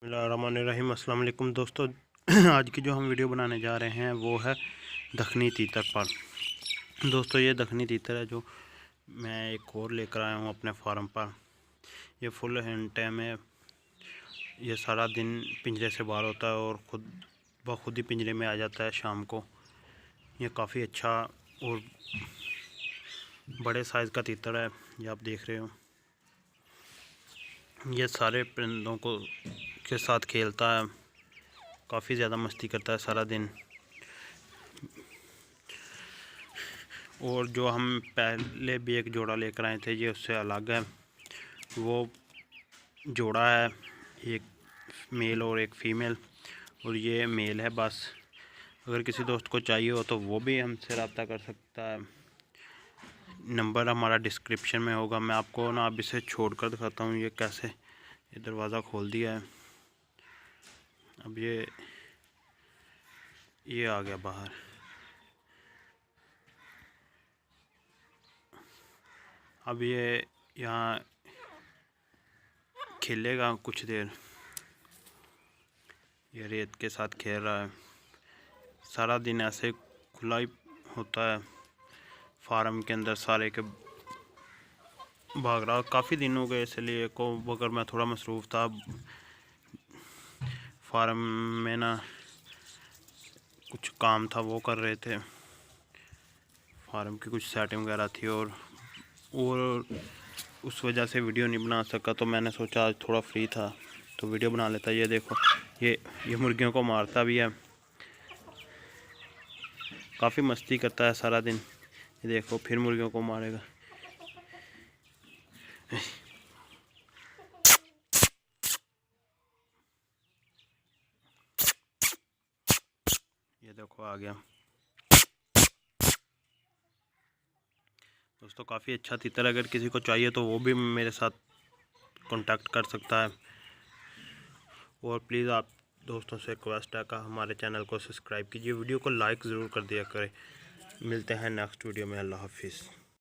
बिस्मिल्लाहिर्रहमानिर्रहीम। अस्सलाम वालेकुम दोस्तों। आज की जो हम वीडियो बनाने जा रहे हैं वो है दखनी तीतर पर। दोस्तों ये दखनी तीतर है जो मैं एक और लेकर आया हूँ अपने फार्म पर। ये फुल हैंड टाइम है। ये सारा दिन पिंजरे से बाहर होता है और खुद ही पिंजरे में आ जाता है शाम को। ये काफ़ी अच्छा और बड़े साइज़ का तीतर है, ये आप देख रहे हो। ये सारे परिंदों के साथ खेलता है, काफ़ी ज़्यादा मस्ती करता है सारा दिन। और जो हम पहले भी एक जोड़ा लेकर आए थे ये उससे अलग है। वो जोड़ा है एक मेल और एक फ़ीमेल, और ये मेल है बस। अगर किसी दोस्त को चाहिए हो तो वो भी हमसे रब्ता कर सकता है। नंबर हमारा डिस्क्रिप्शन में होगा। मैं आपको ना अब इसे छोड़ कर दिखाता हूँ ये कैसे। ये दरवाज़ा खोल दिया है, अब ये आ गया बाहर। अब ये यहाँ खेलेगा कुछ देर। ये रेत के साथ खेल रहा है। सारा दिन ऐसे खुला ही होता है फार्म के अंदर सारे के भाग रहा। काफ़ी दिन हो गए इसलिए को, अगर मैं थोड़ा मसरूफ़ था फार्म में ना, कुछ काम था वो कर रहे थे। फार्म की कुछ सेटिंग वगैरह थी और उस वजह से वीडियो नहीं बना सका। तो मैंने सोचा आज थोड़ा फ्री था तो वीडियो बना लेता। ये देखो ये मुर्गियों को मारता भी है, काफ़ी मस्ती करता है सारा दिन। ये देखो फिर मुर्गियों को मारेगा। ये देखो आ गया। दोस्तों काफ़ी अच्छा तीतर, अगर किसी को चाहिए तो वो भी मेरे साथ कांटेक्ट कर सकता है। और प्लीज़ आप दोस्तों से रिक्वेस्ट है कि हमारे चैनल को सब्सक्राइब कीजिए, वीडियो को लाइक ज़रूर कर दिया करें। मिलते हैं नेक्स्ट वीडियो में। अल्लाह हाफिज़।